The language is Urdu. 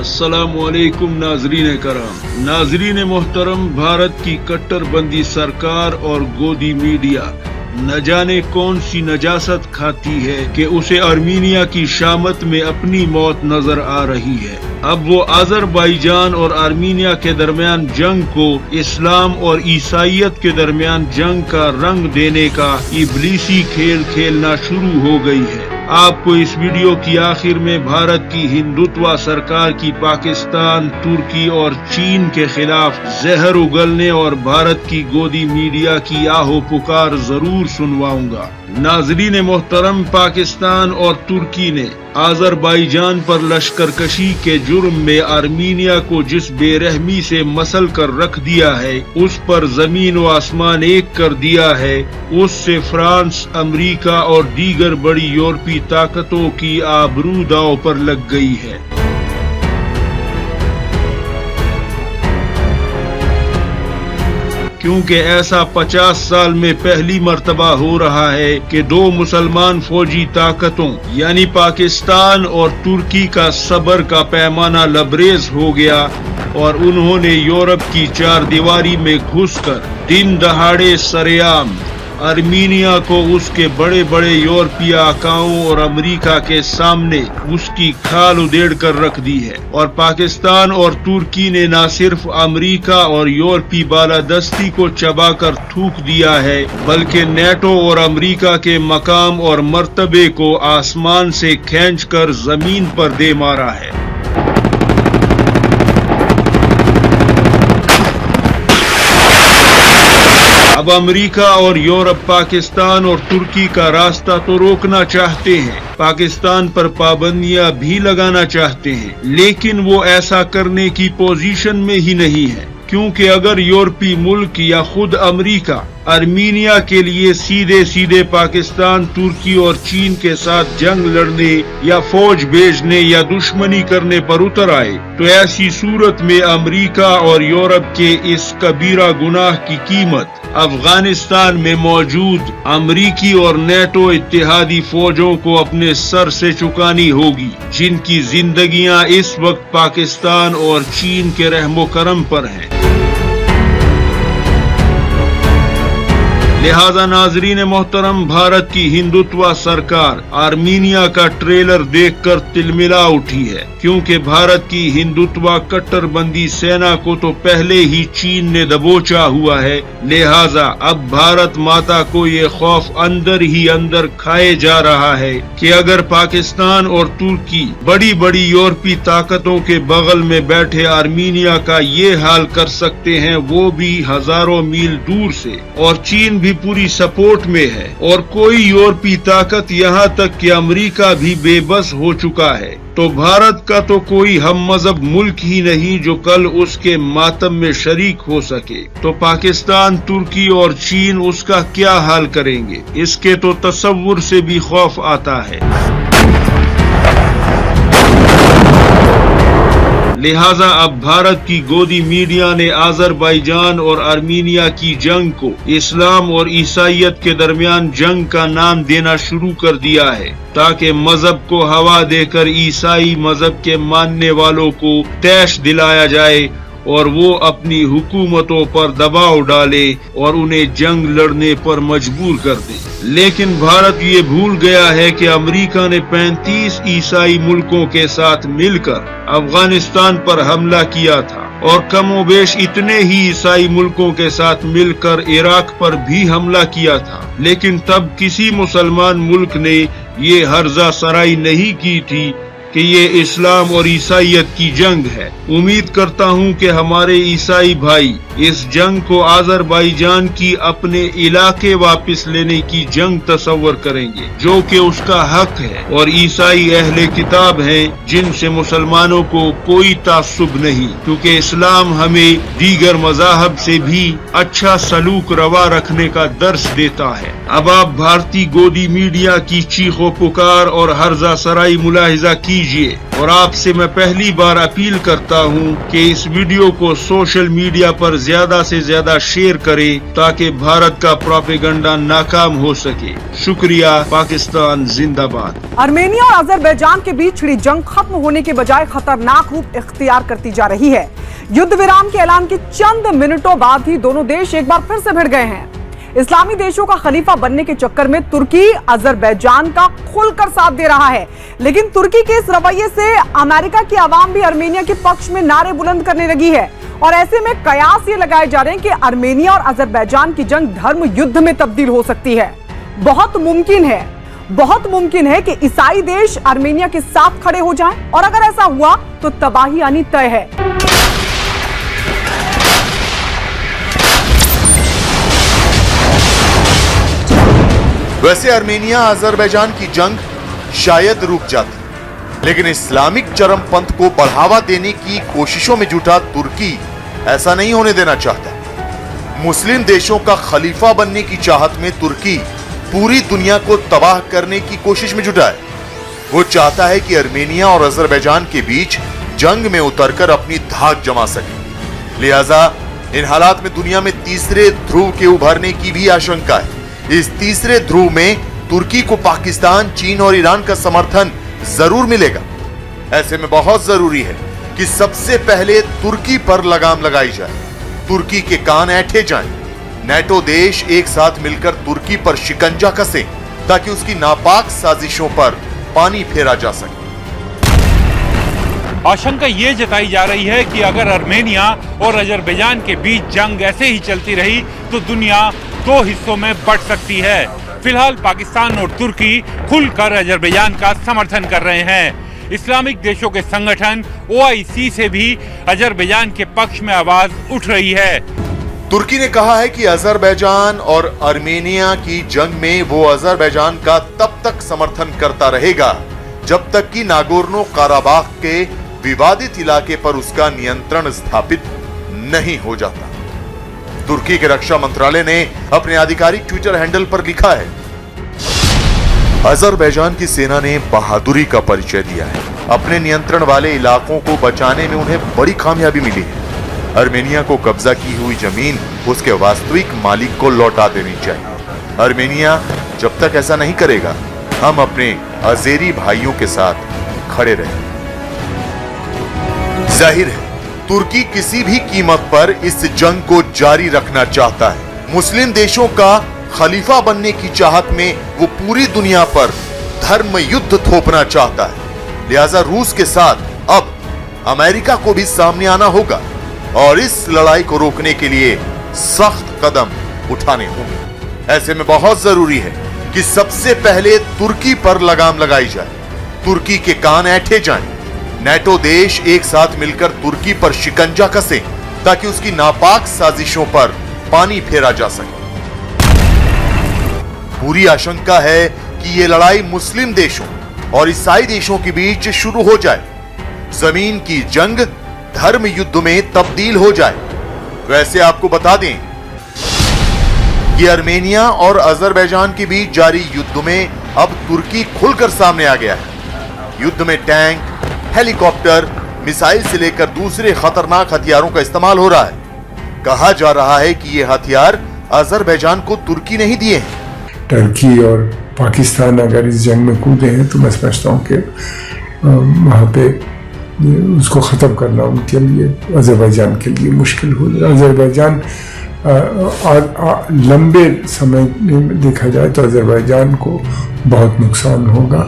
السلام علیکم ناظرین کرام، ناظرین محترم، بھارت کی کٹر بندی سرکار اور گودی میڈیا نہ جانے کون سی نجاست کھاتی ہے کہ اسے ارمینیا کی شامت میں اپنی موت نظر آ رہی ہے۔ اب وہ آذربائیجان اور ارمینیا کے درمیان جنگ کو اسلام اور عیسائیت کے درمیان جنگ کا رنگ دینے کا ابلیسی کھیل کھیلنا شروع ہو گئی ہے۔ آپ کو اس ویڈیو کی آخر میں بھارت کی ہندوتوا سرکار کی پاکستان، ترکی اور چین کے خلاف زہر اگلنے اور بھارت کی گودی میڈیا کی آہو پکار ضرور سنواؤں گا۔ ناظرین محترم، پاکستان اور ترکی نے آذربائیجان پر لشکر کشی کے جرم میں ارمینیا کو جس بے رحمی سے مسل کر رکھ دیا ہے، اس پر زمین و آسمان ایک کر دیا ہے۔ اس سے فرانس، امریکہ اور دیگر بڑی یورپی طاقتوں کی آبرو داؤ پر لگ گئی ہے۔ کیونکہ ایسا 50 سال میں پہلی مرتبہ ہو رہا ہے کہ دو مسلمان فوجی طاقتوں یعنی پاکستان اور ترکی کا صبر کا پیمانہ لبریز ہو گیا اور انہوں نے یورپ کی چار دیواری میں گھس کر دن دہاڑے سرعام ارمینیا کو اس کے بڑے بڑے یورپی آقاؤں اور امریکہ کے سامنے اس کی کھال ادھیڑ کر رکھ دی ہے، اور پاکستان اور ترکی نے نہ صرف امریکہ اور یورپی بالادستی کو چبا کر تھوک دیا ہے، بلکہ نیٹو اور امریکہ کے مقام اور مرتبے کو آسمان سے کھینچ کر زمین پر دے مارا ہے۔ اب امریکہ اور یورپ پاکستان اور ترکی کا راستہ تو روکنا چاہتے ہیں، پاکستان پر پابندیاں بھی لگانا چاہتے ہیں، لیکن وہ ایسا کرنے کی پوزیشن میں ہی نہیں ہے، کیونکہ اگر یورپی ملک یا خود امریکہ ارمینیا کے لیے سیدھے پاکستان، ترکی اور چین کے ساتھ جنگ لڑنے یا فوج بھیجنے یا دشمنی کرنے پر اتر آئے، تو ایسی صورت میں امریکہ اور یورپ کے اس کبیرہ گناہ کی قیمت افغانستان میں موجود امریکی اور نیٹو اتحادی فوجوں کو اپنے سر سے چکانی ہوگی، جن کی زندگیاں اس وقت پاکستان اور چین کے رحم و کرم پر ہیں۔ لہذا ناظرین محترم، بھارت کی ہندوتوا سرکار آرمینیا کا ٹریلر دیکھ کر تلملا اٹھی ہے، کیونکہ بھارت کی ہندوتوا کٹر بندی سینا کو تو پہلے ہی چین نے دبوچا ہوا ہے، لہذا اب بھارت ماتا کو یہ خوف اندر ہی اندر کھائے جا رہا ہے کہ اگر پاکستان اور ترکی بڑی بڑی یورپی طاقتوں کے بغل میں بیٹھے آرمینیا کا یہ حال کر سکتے ہیں، وہ بھی ہزاروں میل دور سے، اور چین بھی پوری سپورٹ میں ہے، اور کوئی یورپی طاقت یہاں تک کہ امریکہ بھی بے بس ہو چکا ہے، تو بھارت کا تو کوئی ہم مذہب ملک ہی نہیں جو کل اس کے ماتم میں شریک ہو سکے، تو پاکستان، ترکی اور چین اس کا کیا حال کریں گے؟ اس کے تو تصور سے بھی خوف آتا ہے۔ لہذا اب بھارت کی گودی میڈیا نے آذربائیجان اور ارمینیا کی جنگ کو اسلام اور عیسائیت کے درمیان جنگ کا نام دینا شروع کر دیا ہے، تاکہ مذہب کو ہوا دے کر عیسائی مذہب کے ماننے والوں کو طیش دلایا جائے اور وہ اپنی حکومتوں پر دباؤ ڈالے اور انہیں جنگ لڑنے پر مجبور کر دے۔ لیکن بھارت یہ بھول گیا ہے کہ امریکہ نے 35 عیسائی ملکوں کے ساتھ مل کر افغانستان پر حملہ کیا تھا، اور کم و بیش اتنے ہی عیسائی ملکوں کے ساتھ مل کر عراق پر بھی حملہ کیا تھا، لیکن تب کسی مسلمان ملک نے یہ ہرزہ سرائی نہیں کی تھی کہ یہ اسلام اور عیسائیت کی جنگ ہے۔ امید کرتا ہوں کہ ہمارے عیسائی بھائی اس جنگ کو آذربائیجان کی اپنے علاقے واپس لینے کی جنگ تصور کریں گے، جو کہ اس کا حق ہے، اور عیسائی اہل کتاب ہیں جن سے مسلمانوں کو کوئی تعصب نہیں، کیونکہ اسلام ہمیں دیگر مذاہب سے بھی اچھا سلوک روا رکھنے کا درس دیتا ہے۔ اب آپ بھارتی گودی میڈیا کی چیخ و پکار اور ہرزہ سرائی ملاحظہ کیجیے اور آپ سے میں پہلی بار اپیل کرتا ہوں کہ اس ویڈیو کو سوشل میڈیا پر زیادہ سے زیادہ شیئر کریں تاکہ بھارت کا پروپیگنڈا ناکام ہو سکے. شکریہ. پاکستان زندہ باد. آرمینیا اور آذربائیجان کے بیچ چھڑی جنگ ختم ہونے کے بجائے خطرناک روپ اختیار کرتی جا رہی ہے. یدھ ویرام کے اعلان کے چند منٹوں بعد ہی دونوں دیش ایک بار پھر سے بھڑ گئے ہیں. اسلامی دیشوں کا خلیفہ بننے کے چکر میں ترکی آذربائیجان کا کھل کر ساتھ دے رہا ہے، لیکن ترکی کے اس رویے سے امریکہ کی عوام بھی آرمینیا کے پکش میں نعرے بلند کرنے لگی ہے، اور ایسے میں قیاس یہ لگائے جا رہے ہیں کہ آرمینیا اور آذربائیجان کی جنگ دھرم یدھ میں تبدیل ہو سکتی ہے. بہت ممکن ہے کہ عیسائی دیش آرمینیا کے ساتھ کھڑے ہو جائیں، اور اگر ایسا ہوا تو تباہی آنی طے ہے. ویسے آرمینیا آذربائیجان کی جنگ شاید رک جاتی، لیکن اسلامک چرم پنتھ کو بڑھاوا دینے کی کوششوں میں جٹا ترکی ایسا نہیں ہونے دینا چاہتا. مسلم دیشوں کا خلیفہ بننے کی چاہت میں ترکی پوری دنیا کو تباہ کرنے کی کوشش میں جٹا ہے. وہ چاہتا ہے کہ آرمینیا اور آذربائیجان کے بیچ جنگ میں اتر کر اپنی دھاک جما سکے. لہٰذا ان حالات میں دنیا میں تیسرے دھرو کے ابھرنے کی بھی آشنکا ہے. اس تیسرے دھرو میں ترکی کو پاکستان، چین اور ایران کا سمرتھن ضرور ملے گا. ایسے میں بہت ضروری ہے کہ سب سے پہلے ترکی پر لگام لگائی جائے، ترکی کے کان اینٹھے جائیں. نیٹو دیش ایک ساتھ مل کر ترکی پر شکنجا کسیں تاکہ اس کی ناپاک سازشوں پر پانی پھیرا جا سکے. آشنکا یہ جتائی جا رہی ہے کہ اگر آرمینیا اور آذربائیجان کے بیچ جنگ ایسے ہی چلتی رہی تو دنیا دو حصوں میں بٹ سکتی ہے. فی الحال پاکستان اور ترکی کھل کر آذربائیجان کا سمرتھن کر رہے ہیں. اسلامک دیشوں کے سنگٹھن OIC سے بھی آذربائیجان کے پکش میں آواز اٹھ رہی ہے. ترکی نے کہا ہے کہ آذربائیجان اور آرمینیا کی جنگ میں وہ آذربائیجان کا تب تک سمرتھن کرتا رہے گا جب تک کہ ناگورنو قراباخ کے ووادت علاقے پر اس کا نینترن استھاپت نہیں ہو جاتا. ترکی کے رکشا منترالیہ نے اپنے آدھیکارک ٹویٹر ہینڈل پر لکھا ہے، آذربائیجان کی سینا نے بہادری کا پریچے دیا ہے. اپنے نینترن والے علاقوں کو بچانے میں انہیں بڑی کامیابی ملی ہے. آرمینیا کو قبضہ کی ہوئی زمین اس کے واستوک مالک کو لوٹا دینی چاہیے. آرمینیا جب تک ایسا نہیں کرے گا ہم اپنے آذری بھائیوں کے ساتھ کھڑے رہیں. ظاہر ہے ترکی کسی بھی قیمت پر اس جنگ کو جاری رکھنا چاہتا ہے. مسلم دیشوں کا خلیفہ بننے کی چاہت میں وہ پوری دنیا پر دھرم یدھ تھوپنا چاہتا ہے. لہذا روس کے ساتھ اب امریکہ کو بھی سامنے آنا ہوگا اور اس لڑائی کو روکنے کے لیے سخت قدم اٹھانے ہوں گے. ایسے میں بہت ضروری ہے کہ سب سے پہلے ترکی پر لگام لگائی جائے، ترکی کے کان اینٹھے جائیں. نیٹو دیش ایک ساتھ مل کر ترکی پر شکنجا کسیں تاکہ اس کی ناپاک سازشوں پر پانی پھیرا جا سکے. پوری آشنکا ہے کہ یہ لڑائی مسلم دیشوں اور عیسائی دیشوں کے بیچ شروع ہو جائے، زمین کی جنگ دھرم یدھ میں تبدیل ہو جائے. ویسے آپ کو بتا دیں کہ آرمینیا اور آذربائیجان کے بیچ جاری یدھ میں اب ترکی کھل کر سامنے آ گیا ہے. یدھ میں ٹینک، ہیلی کاپٹر، میسائل سے لے کر دوسرے خطرناک ہتھیاروں کا استعمال ہو رہا ہے. کہا جا رہا ہے کہ یہ ہتھیار آذربائیجان کو ترکی نہیں دیے ہیں. ترکی اور پاکستان اگر اس جنگ میں کودے ہیں تو میں سمجھتا ہوں کہ وہاں پہ اس کو ختم کرنا ان کے لیے، آذربائیجان کے لیے مشکل ہو جائے. آذربائیجان لمبے سمے میں دیکھا جائے تو آذربائیجان کو بہت نقصان ہوگا.